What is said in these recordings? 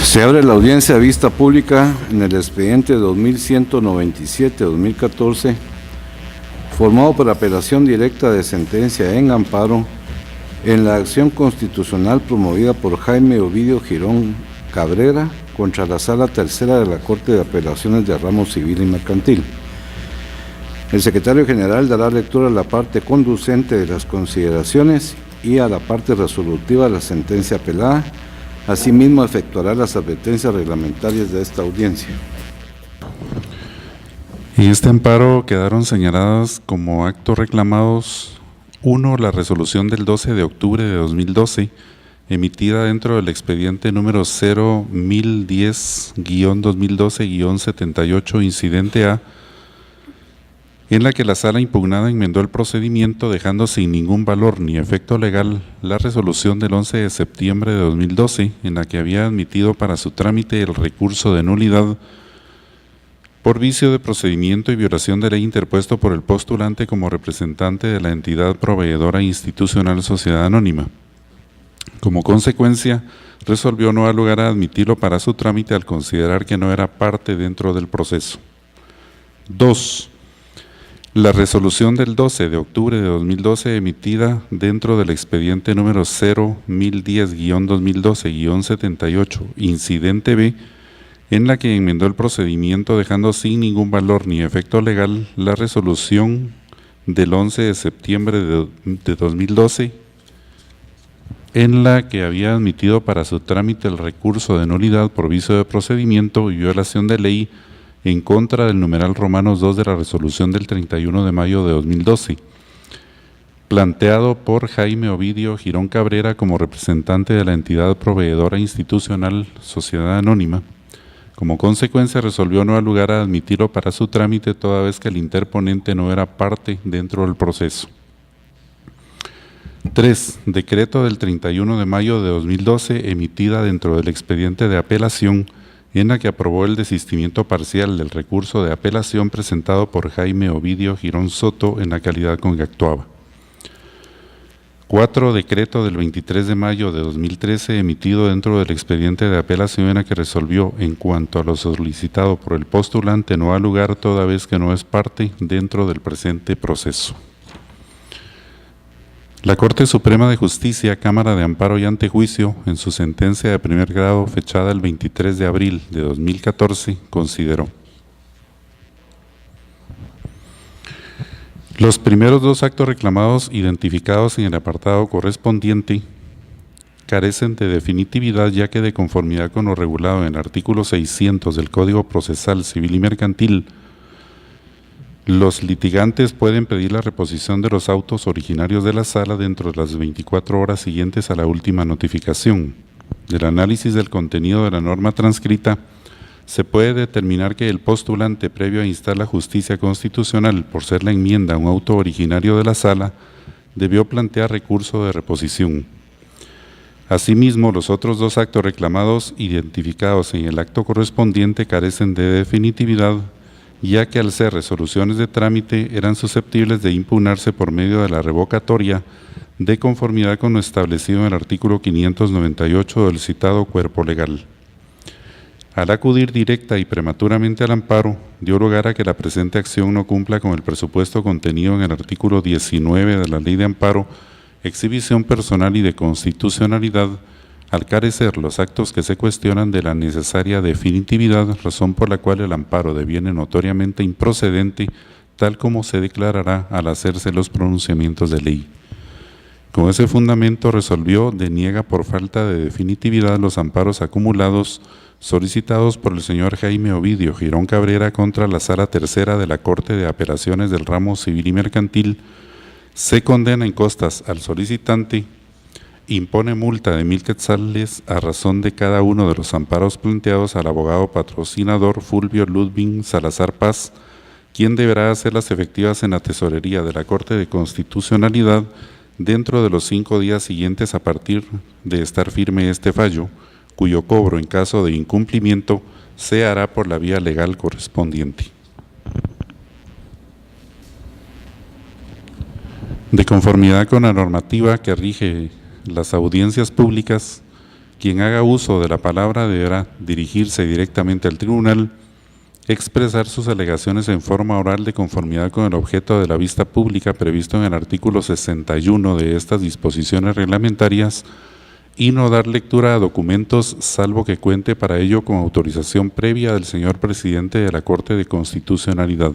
Se abre la audiencia de vista pública en el expediente 2197-2014, formado por apelación directa de sentencia en amparo en la acción constitucional promovida por Jaime Ovidio Girón Cabrera contra la Sala Tercera de la Corte de Apelaciones de Ramo Civil y Mercantil. El secretario general dará lectura a la parte conducente de las consideraciones y a la parte resolutiva de la sentencia apelada. Asimismo, efectuará las advertencias reglamentarias de esta audiencia. En este amparo quedaron señaladas como actos reclamados: 1. La resolución del 12 de octubre de 2012, emitida dentro del expediente número 0110-2012-78, incidente A, en la que la sala impugnada enmendó el procedimiento dejando sin ningún valor ni efecto legal la resolución del 11 de septiembre de 2012, en la que había admitido para su trámite el recurso de nulidad por vicio de procedimiento y violación de ley interpuesto por el postulante como representante de la entidad proveedora institucional Sociedad Anónima. Como consecuencia, resolvió no dar lugar a admitirlo para su trámite al considerar que no era parte dentro del proceso. 2. La resolución del 12 de octubre de 2012, emitida dentro del expediente número 0110-2012-78, incidente B, en la que enmendó el procedimiento dejando sin ningún valor ni efecto legal la resolución del 11 de septiembre de 2012, en la que había admitido para su trámite el recurso de nulidad por vicio de procedimiento y violación de ley en contra del numeral romanos 2 de la resolución del 31 de mayo de 2012, planteado por Jaime Ovidio Girón Cabrera como representante de la entidad proveedora institucional Sociedad Anónima. Como consecuencia, resolvió no dar lugar a admitirlo para su trámite toda vez que el interponente no era parte dentro del proceso. 3. Decreto del 31 de mayo de 2012, emitida dentro del expediente de apelación, en la que aprobó el desistimiento parcial del recurso de apelación presentado por Jaime Ovidio Girón Soto en la calidad con que actuaba. 4. Decreto del 23 de mayo de 2013, emitido dentro del expediente de apelación, en la que resolvió, en cuanto a lo solicitado por el postulante, no da lugar toda vez que no es parte dentro del presente proceso. La Corte Suprema de Justicia, Cámara de Amparo y Antejuicio, en su sentencia de primer grado fechada el 23 de abril de 2014, consideró: los primeros dos actos reclamados identificados en el apartado correspondiente carecen de definitividad, ya que, de conformidad con lo regulado en el artículo 600 del Código Procesal Civil y Mercantil, los litigantes pueden pedir la reposición de los autos originarios de la sala dentro de las 24 horas siguientes a la última notificación. Del análisis del contenido de la norma transcrita, se puede determinar que el postulante, previo a instar la justicia constitucional por ser la enmienda a un auto originario de la sala, debió plantear recurso de reposición. Asimismo, los otros dos actos reclamados identificados en el acto correspondiente carecen de definitividad, ya que, al ser resoluciones de trámite, eran susceptibles de impugnarse por medio de la revocatoria, de conformidad con lo establecido en el artículo 598 del citado cuerpo legal. Al acudir directa y prematuramente al amparo, dio lugar a que la presente acción no cumpla con el presupuesto contenido en el artículo 19 de la Ley de Amparo, Exhibición Personal y de Constitucionalidad, al carecer los actos que se cuestionan de la necesaria definitividad, razón por la cual el amparo deviene notoriamente improcedente, tal como se declarará al hacerse los pronunciamientos de ley. Con ese fundamento resolvió deniega por falta de definitividad los amparos acumulados solicitados por el señor Jaime Ovidio Girón Cabrera contra la Sala Tercera de la Corte de Apelaciones del Ramo Civil y Mercantil, se condena en costas al solicitante, impone multa de 1,000 quetzales a razón de cada uno de los amparos planteados al abogado patrocinador Fulvio Ludwig Salazar Paz, quien deberá hacerlas efectivas en la tesorería de la Corte de Constitucionalidad dentro de los 5 días siguientes a partir de estar firme este fallo, cuyo cobro, en caso de incumplimiento, se hará por la vía legal correspondiente. De conformidad con la normativa que rige las audiencias públicas, quien haga uso de la palabra deberá dirigirse directamente al tribunal, expresar sus alegaciones en forma oral de conformidad con el objeto de la vista pública previsto en el artículo 61 de estas disposiciones reglamentarias y no dar lectura a documentos salvo que cuente para ello con autorización previa del señor presidente de la Corte de Constitucionalidad.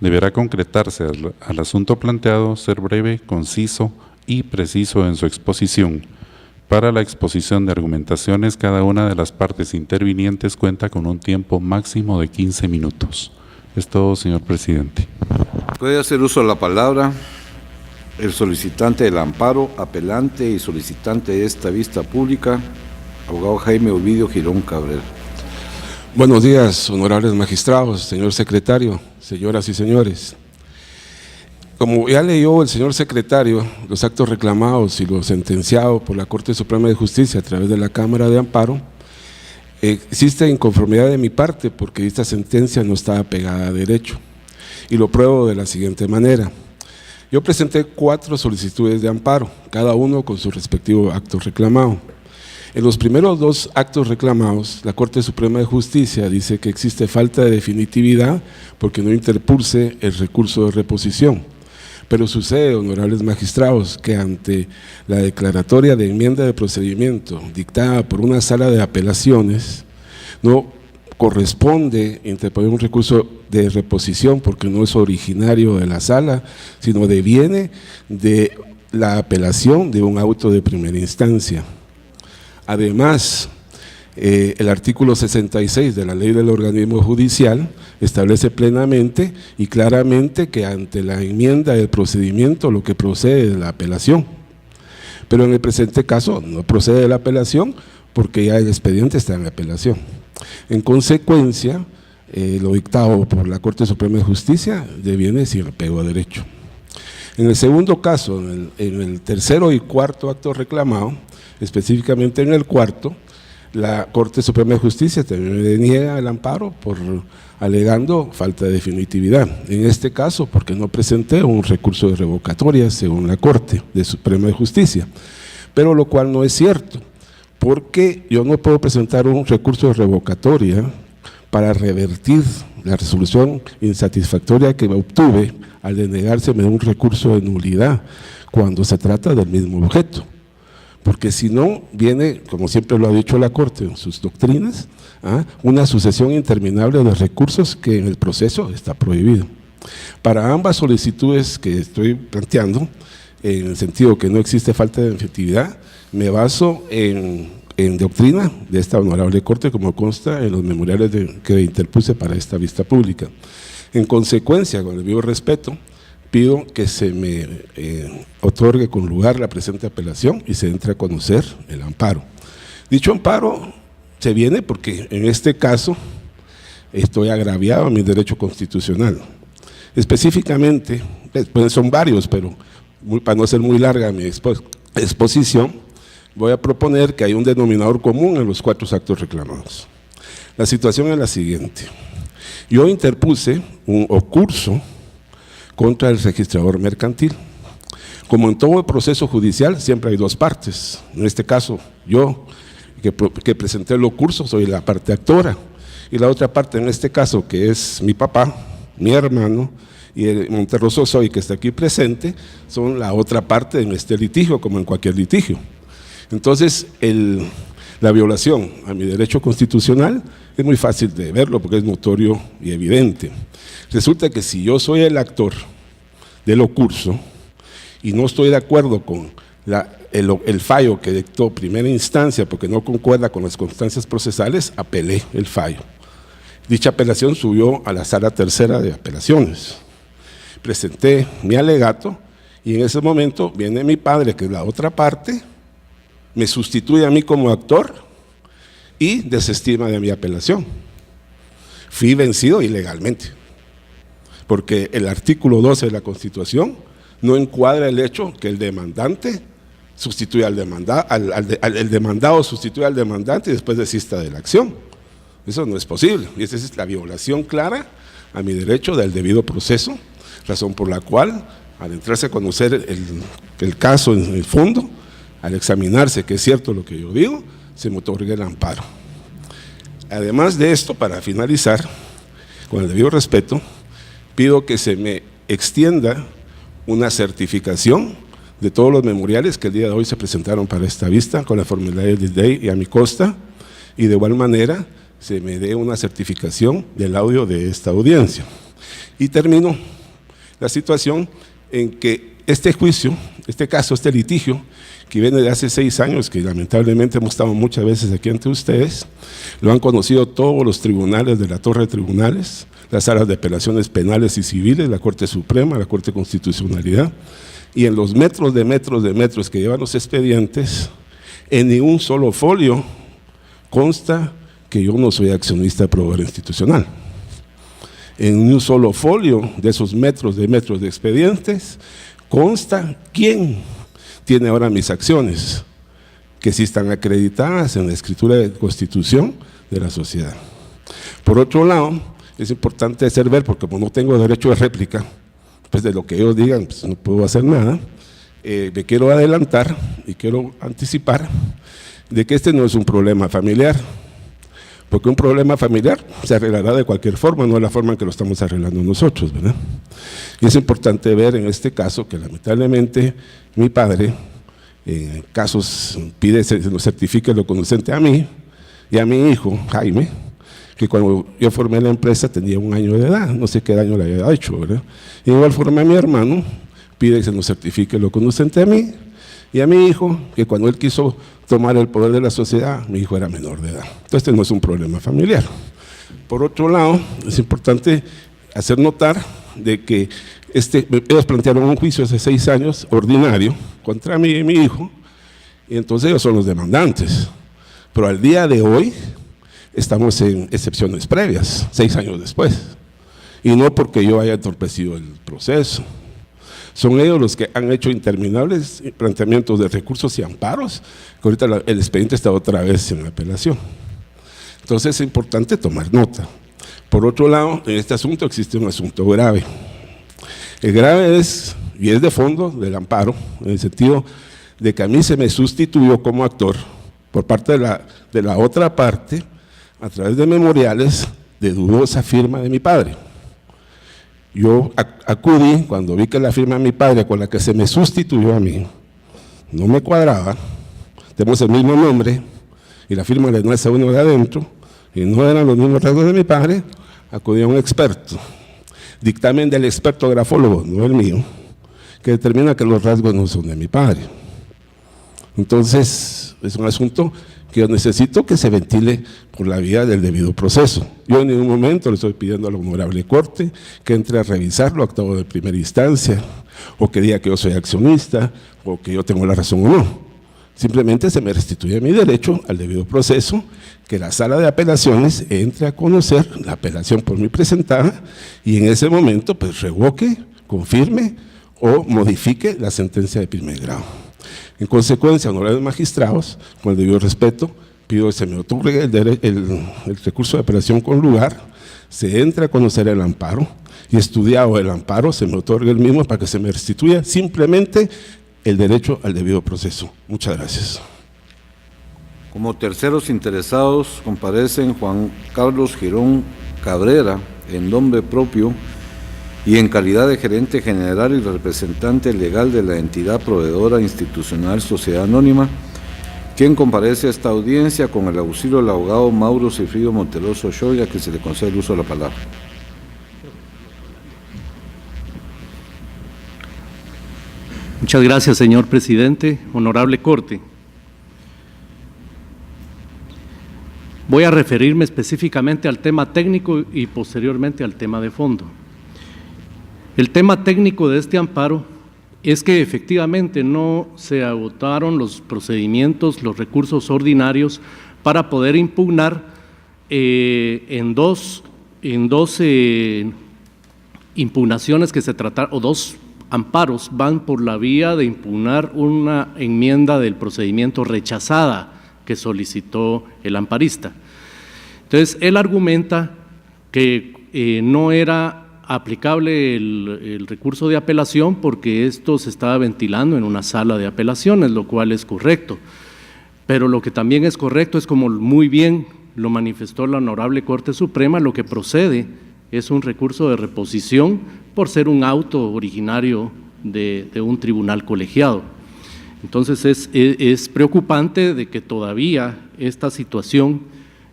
Deberá concretarse al asunto planteado, ser breve, conciso y preciso en su exposición. Para la exposición de argumentaciones, cada una de las partes intervinientes cuenta con un tiempo máximo de 15 minutos. Es todo, señor presidente. Puede hacer uso de la palabra el solicitante del amparo, apelante y solicitante de esta vista pública, abogado Jaime Ovidio Girón Cabrera. Buenos días, honorables magistrados, señor secretario, señoras y señores. Como ya leyó el señor secretario, los actos reclamados y los sentenciados por la Corte Suprema de Justicia a través de la Cámara de Amparo, existe inconformidad de mi parte porque esta sentencia no está apegada a derecho. Y lo pruebo de la siguiente manera. Yo presenté 4 solicitudes de amparo, cada uno con su respectivo acto reclamado. En los primeros 2 actos reclamados, la Corte Suprema de Justicia dice que existe falta de definitividad porque no interpuse el recurso de reposición. Pero sucede, honorables magistrados, que ante la declaratoria de enmienda de procedimiento dictada por una sala de apelaciones, no corresponde interponer un recurso de reposición porque no es originario de la sala, sino deviene de la apelación de un auto de primera instancia. Además, el artículo 66 de la Ley del Organismo Judicial establece plenamente y claramente que ante la enmienda del procedimiento lo que procede de la apelación. Pero en el presente caso no procede de la apelación porque ya el expediente está en la apelación. En consecuencia, lo dictado por la Corte Suprema de Justicia deviene sin apego a derecho. En el segundo caso, en el tercero y cuarto acto reclamado, específicamente en el cuarto, la Corte Suprema de Justicia también deniega el amparo alegando falta de definitividad. En este caso, porque no presenté un recurso de revocatoria según la Corte Suprema de Justicia, pero lo cual no es cierto, porque yo no puedo presentar un recurso de revocatoria para revertir la resolución insatisfactoria que obtuve al denegárseme un recurso de nulidad cuando se trata del mismo objeto. Porque si no, viene, como siempre lo ha dicho la Corte en sus doctrinas, una sucesión interminable de recursos que en el proceso está prohibido. Para ambas solicitudes que estoy planteando, en el sentido que no existe falta de efectividad, me baso en doctrina de esta honorable Corte, como consta en los memoriales que interpuse para esta vista pública. En consecuencia, con el debido respeto, pido que se me otorgue con lugar la presente apelación y se entre a conocer el amparo. Dicho amparo se viene porque en este caso estoy agraviado a mi derecho constitucional. Específicamente, pues son varios, pero para no ser muy larga mi exposición, voy a proponer que hay un denominador común en los 4 actos reclamados. La situación es la siguiente. Yo interpuse un ocurso contra el registrador mercantil. Como en todo el proceso judicial, siempre hay 2 partes. En este caso, yo, que presenté el ocurso, soy la parte actora, y la otra parte, en este caso, que es mi papá, mi hermano, y el Monterroso Soy, que está aquí presente, son la otra parte en este litigio, como en cualquier litigio. Entonces, la violación a mi derecho constitucional es muy fácil de verlo, porque es notorio y evidente. Resulta que si yo soy el actor del ocurso y no estoy de acuerdo con el fallo que dictó primera instancia porque no concuerda con las constancias procesales, apelé el fallo. Dicha apelación subió a la sala tercera de apelaciones. Presenté mi alegato y en ese momento viene mi padre, que es la otra parte, me sustituye a mí como actor y desestima de mi apelación. Fui vencido ilegalmente, porque el artículo 12 de la Constitución no encuadra el hecho que el demandante sustituya al demandado, el demandado sustituya al demandante y después desista de la acción. Eso no es posible, y esa es la violación clara a mi derecho del debido proceso, razón por la cual, al entrarse a conocer el caso en el fondo, al examinarse que es cierto lo que yo digo, se me otorgue el amparo. Además de esto, para finalizar, con el debido respeto, pido que se me extienda una certificación de todos los memoriales que el día de hoy se presentaron para esta vista, con las formalidades de ley y a mi costa, y de igual manera se me dé una certificación del audio de esta audiencia. Y termino la situación en que este juicio, este caso, este litigio, que viene de hace 6 años, que lamentablemente hemos estado muchas veces aquí ante ustedes, lo han conocido todos los tribunales de la Torre de Tribunales, las salas de apelaciones penales y civiles, la Corte Suprema, la Corte de Constitucionalidad, y en los metros que llevan los expedientes, en ni un solo folio consta que yo no soy accionista de proveedor institucional. En ni un solo folio de esos metros de expedientes consta quién tiene ahora mis acciones, que sí están acreditadas en la escritura de constitución de la sociedad. Por otro lado, es importante hacer ver, porque como no tengo derecho de réplica, pues de lo que ellos digan, pues no puedo hacer nada, me quiero adelantar y quiero anticipar de que este no es un problema familiar, porque un problema familiar se arreglará de cualquier forma, no de la forma en que lo estamos arreglando nosotros, ¿verdad? Y es importante ver en este caso que lamentablemente mi padre, en casos pide se nos certifique lo conducente a mí y a mi hijo, Jaime, que cuando yo formé la empresa tenía 1 año de edad, no sé qué daño le había hecho, ¿verdad? Y igual forma a mi hermano, pide que se nos certifique lo conducente a mí y a mi hijo, que cuando él quiso tomar el poder de la sociedad, mi hijo era menor de edad. Entonces este no es un problema familiar. Por otro lado, es importante hacer notar de que ellos plantearon un juicio hace 6 años, ordinario, contra mí y mi hijo, y entonces ellos son los demandantes. Pero al día de hoy estamos en excepciones previas, 6 años después, y no porque yo haya entorpecido el proceso. Son ellos los que han hecho interminables planteamientos de recursos y amparos, que ahorita el expediente está otra vez en apelación. Entonces es importante tomar nota. Por otro lado, en este asunto existe un asunto grave. El grave es, y es de fondo del amparo, en el sentido de que a mí se me sustituyó como actor por parte de la otra parte, a través de memoriales de dudosa firma de mi padre. Yo acudí cuando vi que la firma de mi padre con la que se me sustituyó a mí no me cuadraba, tenemos el mismo nombre y la firma de nuestra uno de adentro y no eran los mismos rasgos de mi padre, acudí a un experto, dictamen del experto grafólogo, no el mío, que determina que los rasgos no son de mi padre. Entonces es un asunto que yo necesito que se ventile por la vía del debido proceso. Yo en ningún momento le estoy pidiendo a la honorable Corte que entre a revisar lo actuado de primera instancia, o que diga que yo soy accionista, o que yo tengo la razón o no. Simplemente se me restituye mi derecho al debido proceso, que la sala de apelaciones entre a conocer la apelación por mí presentada, y en ese momento pues revoque, confirme o modifique la sentencia de primer grado. En consecuencia, honorables magistrados, con el debido respeto, pido que se me otorgue el recurso de apelación con lugar, se entre a conocer el amparo y estudiado el amparo, se me otorgue el mismo para que se me restituya simplemente el derecho al debido proceso. Muchas gracias. Como terceros interesados comparecen Juan Carlos Girón Cabrera, en nombre propio y en calidad de gerente general y representante legal de la entidad proveedora institucional Sociedad Anónima, quien comparece a esta audiencia con el auxilio del abogado Mauro Sigfrido Monteroso Ochoa, que se le concede el uso de la palabra. Muchas gracias, señor presidente. Honorable Corte. Voy a referirme específicamente al tema técnico y posteriormente al tema de fondo. El tema técnico de este amparo es que efectivamente no se agotaron los procedimientos, los recursos ordinarios para poder impugnar en dos impugnaciones que se trataron, o 2 amparos van por la vía de impugnar una enmienda del procedimiento rechazada que solicitó el amparista. Entonces, él argumenta que no era aplicable el recurso de apelación porque esto se estaba ventilando en una sala de apelaciones, lo cual es correcto. Pero lo que también es correcto es, como muy bien lo manifestó la Honorable Corte Suprema, lo que procede es un recurso de reposición por ser un auto originario de un tribunal colegiado. Entonces es preocupante de que todavía esta situación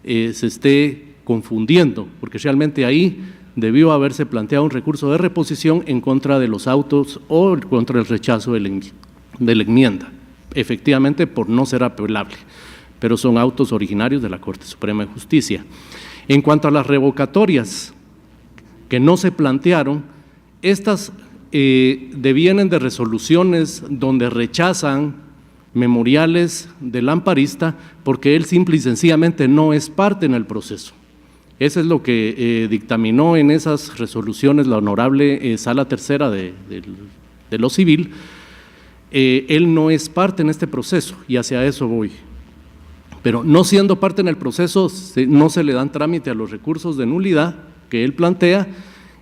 se esté confundiendo, porque realmente ahí debió haberse planteado un recurso de reposición en contra de los autos o contra el rechazo de la enmienda, efectivamente por no ser apelable, pero son autos originarios de la Corte Suprema de Justicia. En cuanto a las revocatorias que no se plantearon, estas devienen de resoluciones donde rechazan memoriales del amparista porque él simple y sencillamente no es parte en el proceso. Eso es lo que dictaminó en esas resoluciones la Honorable Sala Tercera de lo Civil. Él no es parte en este proceso y hacia eso voy. Pero no siendo parte en el proceso, no se le dan trámite a los recursos de nulidad que él plantea,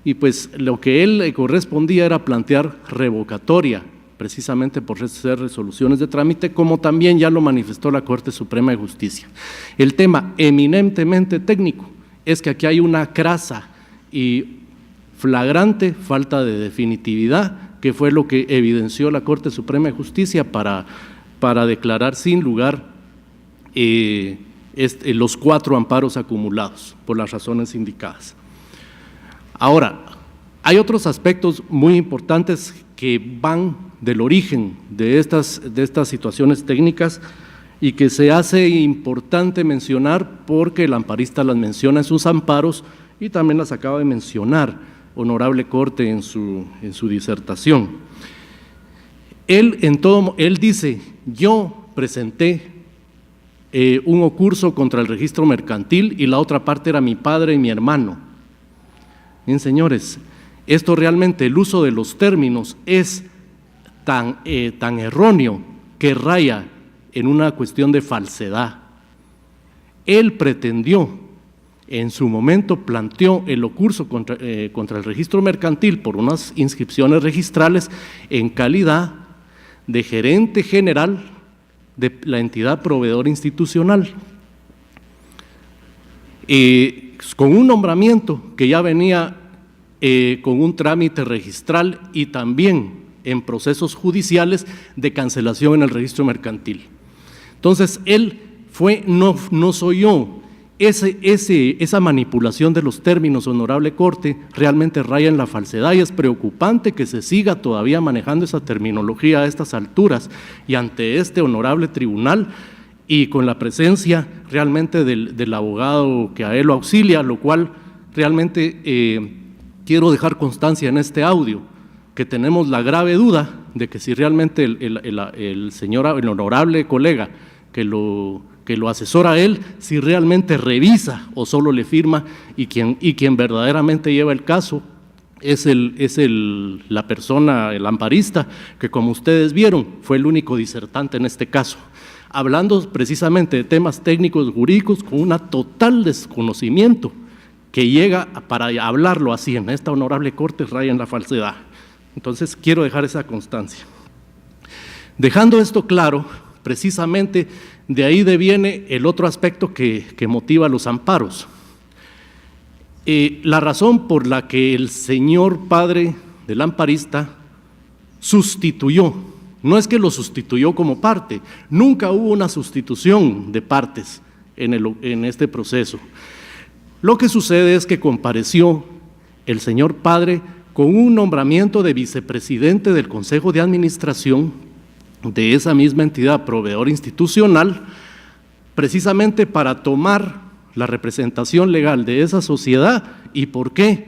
y pues lo que él le correspondía era plantear revocatoria, precisamente por ser resoluciones de trámite, como también ya lo manifestó la Corte Suprema de Justicia. El tema eminentemente técnico es que aquí hay una crasa y flagrante falta de definitividad, que fue lo que evidenció la Corte Suprema de Justicia para declarar sin lugar los 4 amparos acumulados por las razones indicadas. Ahora, hay otros aspectos muy importantes que van del origen de estas situaciones técnicas y que se hace importante mencionar porque el amparista las menciona en sus amparos y también las acaba de mencionar Honorable Corte en su disertación. Él dice: yo presenté un ocurso contra el registro mercantil y la otra parte era mi padre y mi hermano. Bien, señores, esto realmente, el uso de los términos es tan erróneo que raya en una cuestión de falsedad. Él pretendió, en su momento planteó el ocurso contra el registro mercantil por unas inscripciones registrales en calidad de gerente general de la entidad proveedora institucional, con un nombramiento que ya venía con un trámite registral y también en procesos judiciales de cancelación en el registro mercantil. Entonces, él fue, no soy yo. Esa manipulación de los términos, Honorable Corte, realmente raya en la falsedad y es preocupante que se siga todavía manejando esa terminología a estas alturas y ante este honorable tribunal y con la presencia realmente del abogado que a él lo auxilia, lo cual realmente quiero dejar constancia en este audio, que tenemos la grave duda de que si realmente el honorable colega que lo asesora a él, si realmente revisa o solo le firma, y quien verdaderamente lleva el caso es la persona, el amparista, que como ustedes vieron fue el único disertante en este caso, hablando precisamente de temas técnicos jurídicos con un total desconocimiento que llega para hablarlo así en esta honorable corte raya en la falsedad. Entonces quiero dejar esa constancia. Dejando esto claro, precisamente de ahí deviene el otro aspecto que motiva los amparos. La razón por la que el señor padre del amparista sustituyó, no es que lo sustituyó como parte, nunca hubo una sustitución de partes en este proceso. Lo que sucede es que compareció el señor padre con un nombramiento de vicepresidente del Consejo de Administración de esa misma entidad proveedora institucional, precisamente para tomar la representación legal de esa sociedad. ¿Y por qué?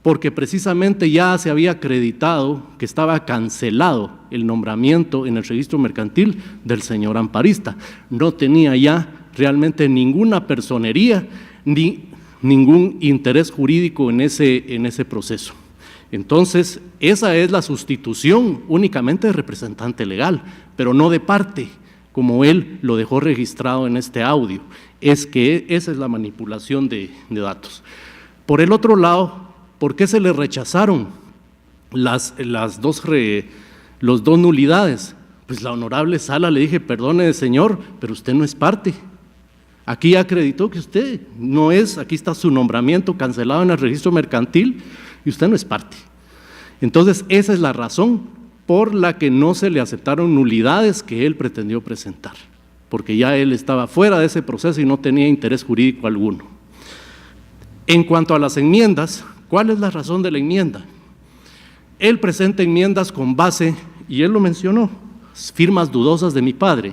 Porque precisamente ya se había acreditado que estaba cancelado el nombramiento en el registro mercantil del señor amparista. No tenía ya realmente ninguna personería ni ningún interés jurídico en ese proceso. Entonces, esa es la sustitución únicamente de representante legal, pero no de parte, como él lo dejó registrado en este audio. Es que esa es la manipulación de datos. Por el otro lado, ¿por qué se le rechazaron las dos nulidades? Pues la honorable sala le dije, perdone señor, pero usted no es parte. Aquí acreditó que usted no es, aquí está su nombramiento cancelado en el registro mercantil y usted no es parte. Entonces, esa es la razón por la que no se le aceptaron nulidades que él pretendió presentar, porque ya él estaba fuera de ese proceso y no tenía interés jurídico alguno. En cuanto a las enmiendas, ¿cuál es la razón de la enmienda? Él presenta enmiendas con base, y él lo mencionó, firmas dudosas de mi padre.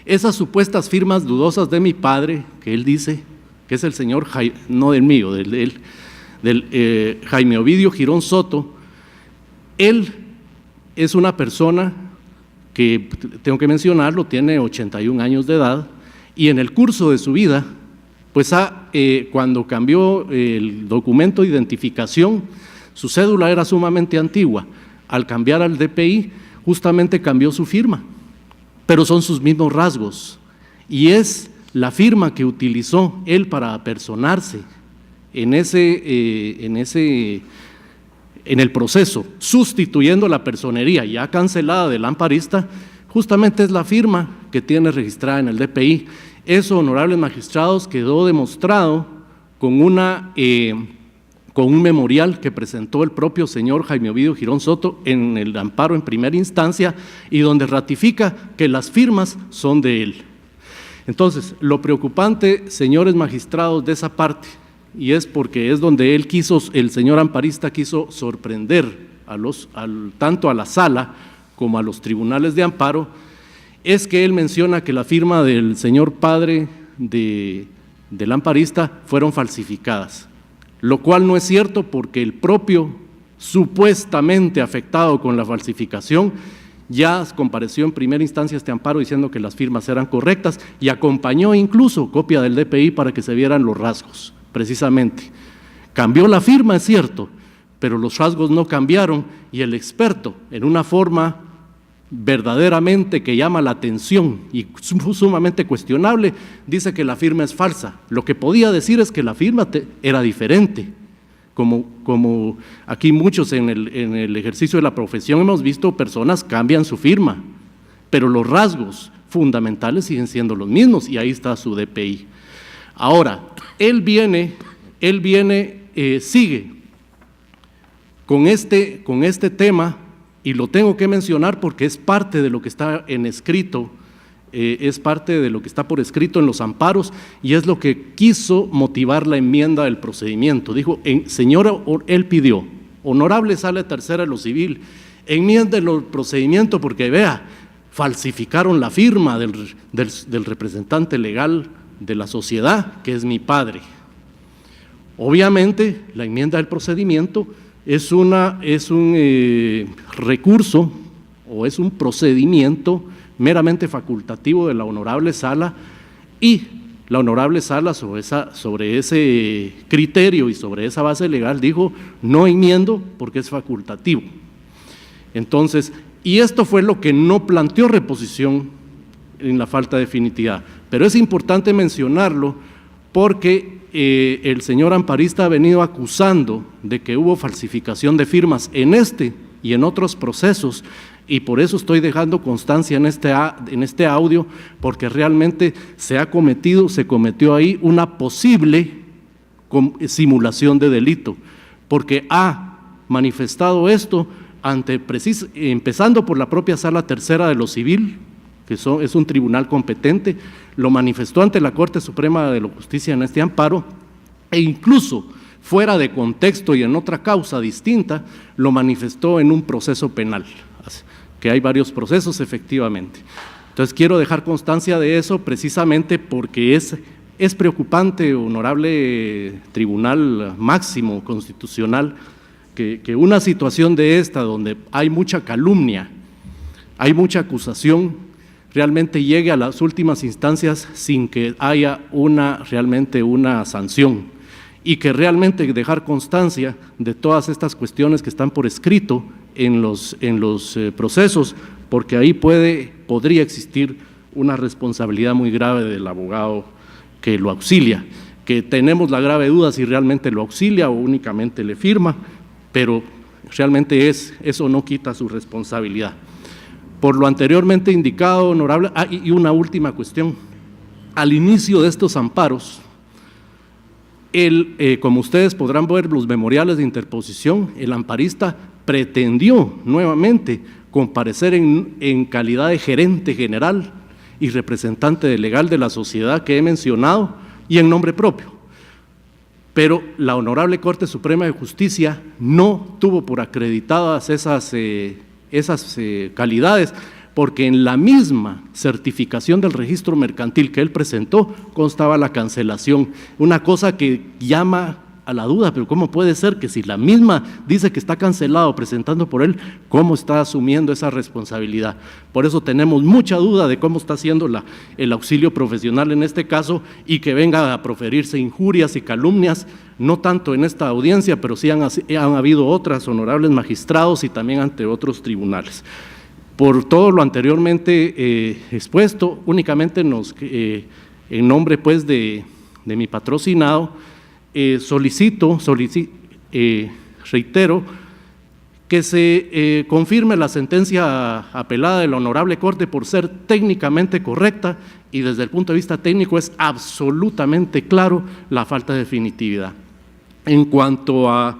Esas supuestas firmas dudosas de mi padre, que él dice, que es el señor, no del mío, del Jaime Ovidio Girón Soto, él es una persona que, tengo que mencionarlo, tiene 81 años de edad, y en el curso de su vida, pues cuando cambió el documento de identificación, su cédula era sumamente antigua. Al cambiar al DPI, justamente cambió su firma, pero son sus mismos rasgos, y es la firma que utilizó él para apersonarse en el proceso, sustituyendo la personería ya cancelada del amparista, justamente es la firma que tiene registrada en el DPI. Eso, honorables magistrados, quedó demostrado con un memorial que presentó el propio señor Jaime Ovidio Girón Soto en el amparo en primera instancia y donde ratifica que las firmas son de él. Entonces, lo preocupante, señores magistrados, de esa parte, y es porque es donde el señor amparista quiso sorprender tanto a la sala como a los tribunales de amparo, es que él menciona que la firma del señor padre del amparista fueron falsificadas, lo cual no es cierto porque el propio supuestamente afectado con la falsificación ya compareció en primera instancia este amparo diciendo que las firmas eran correctas y acompañó incluso copia del DPI para que se vieran los rasgos, precisamente. Cambió la firma, es cierto, pero los rasgos no cambiaron y el experto, en una forma verdaderamente que llama la atención y sumamente cuestionable, dice que la firma es falsa. Lo que podía decir es que la firma era diferente, como aquí muchos en el ejercicio de la profesión hemos visto personas cambian su firma, pero los rasgos fundamentales siguen siendo los mismos y ahí está su DPI. Ahora, él sigue con este tema, y lo tengo que mencionar porque es parte de lo que está en escrito, es parte de lo que está por escrito en los amparos y es lo que quiso motivar la enmienda del procedimiento. Dijo, señora, él pidió, honorable sala tercera de lo civil, enmienda el procedimiento porque vea, falsificaron la firma del representante legal de la sociedad, que es mi padre. Obviamente, la enmienda del procedimiento es un recurso o es un procedimiento meramente facultativo de la honorable sala y la honorable sala sobre ese criterio y sobre esa base legal dijo no enmiendo porque es facultativo. Entonces, y esto fue lo que no planteó reposición en la falta de definitividad, pero es importante mencionarlo porque el señor amparista ha venido acusando de que hubo falsificación de firmas en este y en otros procesos y por eso estoy dejando constancia en este audio porque realmente se cometió ahí una posible simulación de delito porque ha manifestado esto empezando por la propia sala tercera de lo civil, que es un tribunal competente, lo manifestó ante la Corte Suprema de la Justicia en este amparo, e incluso fuera de contexto y en otra causa distinta, lo manifestó en un proceso penal, que hay varios procesos efectivamente. Entonces quiero dejar constancia de eso precisamente porque es preocupante, honorable Tribunal Máximo Constitucional, que una situación de esta, donde hay mucha calumnia, hay mucha acusación, realmente llegue a las últimas instancias sin que haya realmente una sanción y que realmente dejar constancia de todas estas cuestiones que están por escrito en los procesos, porque ahí podría existir una responsabilidad muy grave del abogado que lo auxilia, que tenemos la grave duda si realmente lo auxilia o únicamente le firma, pero realmente eso no quita su responsabilidad. Por lo anteriormente indicado, honorable, y una última cuestión. Al inicio de estos amparos, como ustedes podrán ver los memoriales de interposición, el amparista pretendió nuevamente comparecer en calidad de gerente general y representante legal de la sociedad que he mencionado y en nombre propio. Pero la Honorable Corte Suprema de Justicia no tuvo por acreditadas esas calidades, porque en la misma certificación del registro mercantil que él presentó constaba la cancelación, una cosa que llama a la duda, pero ¿cómo puede ser que si la misma dice que está cancelado presentando por él, cómo está asumiendo esa responsabilidad? Por eso tenemos mucha duda de cómo está haciendo el auxilio profesional en este caso, y que venga a proferirse injurias y calumnias, no tanto en esta audiencia, pero sí han habido otras, honorables magistrados, y también ante otros tribunales. Por todo lo anteriormente expuesto, únicamente en nombre pues de mi patrocinado, reitero que se confirme la sentencia apelada de la Honorable Corte por ser técnicamente correcta, y desde el punto de vista técnico es absolutamente claro la falta de definitividad. En cuanto a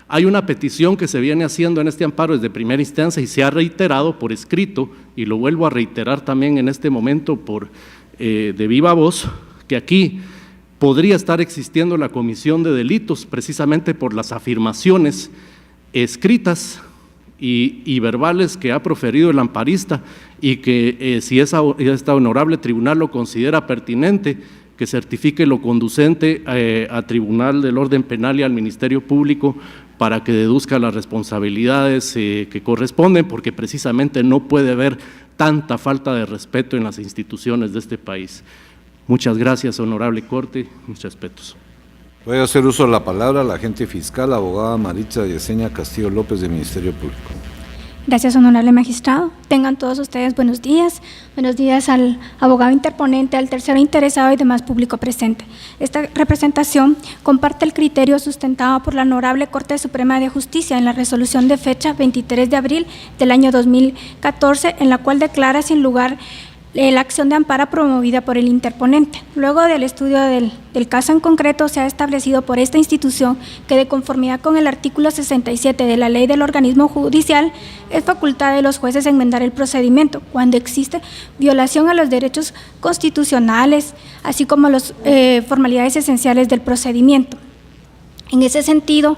hay una petición que se viene haciendo en este amparo desde primera instancia y se ha reiterado por escrito, y lo vuelvo a reiterar también en este momento de viva voz, que aquí podría estar existiendo la comisión de delitos precisamente por las afirmaciones escritas y verbales que ha proferido el amparista, y que si esta honorable tribunal lo considera pertinente, que certifique lo conducente a Tribunal del Orden Penal y al Ministerio Público para que deduzca las responsabilidades que corresponden, porque precisamente no puede haber tanta falta de respeto en las instituciones de este país. Muchas gracias, Honorable Corte, mis respetos. Voy a hacer uso de la palabra la agente fiscal, abogada Maritza Yesenia Castillo López, del Ministerio Público. Gracias, honorable magistrado. Tengan todos ustedes buenos días. Buenos días al abogado interponente, al tercero interesado y demás público presente. Esta representación comparte el criterio sustentado por la Honorable Corte Suprema de Justicia en la resolución de fecha 23 de abril del año 2014, en la cual declara sin lugar la acción de amparo promovida por el interponente. Luego del estudio del caso en concreto, se ha establecido por esta institución que, de conformidad con el artículo 67 de la Ley del Organismo Judicial, es facultad de los jueces enmendar el procedimiento cuando existe violación a los derechos constitucionales, así como a las formalidades esenciales del procedimiento. En ese sentido,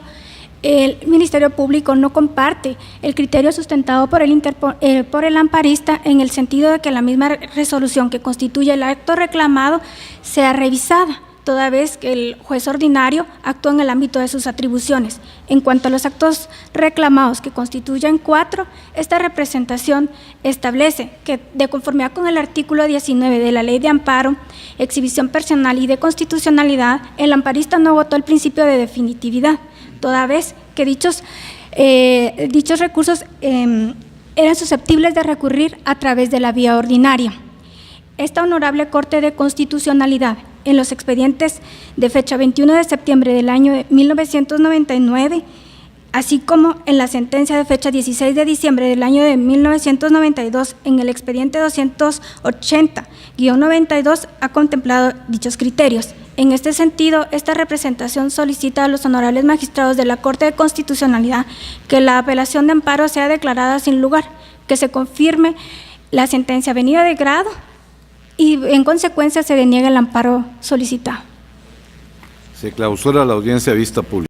el Ministerio Público no comparte el criterio sustentado por el amparista, en el sentido de que la misma resolución que constituye el acto reclamado sea revisada, toda vez que el juez ordinario actúa en el ámbito de sus atribuciones. En cuanto a los actos reclamados, que constituyen 4, esta representación establece que, de conformidad con el artículo 19 de la Ley de Amparo, Exhibición Personal y de Constitucionalidad, el amparista no votó el principio de definitividad, toda vez que dichos recursos eran susceptibles de recurrir a través de la vía ordinaria. Esta Honorable Corte de Constitucionalidad, en los expedientes de fecha 21 de septiembre del año de 1999, así como en la sentencia de fecha 16 de diciembre del año de 1992, en el expediente 280-92, ha contemplado dichos criterios. En este sentido, esta representación solicita a los honorables magistrados de la Corte de Constitucionalidad que la apelación de amparo sea declarada sin lugar, que se confirme la sentencia venida de grado y, en consecuencia, se deniegue el amparo solicitado. Se clausura la audiencia a vista pública.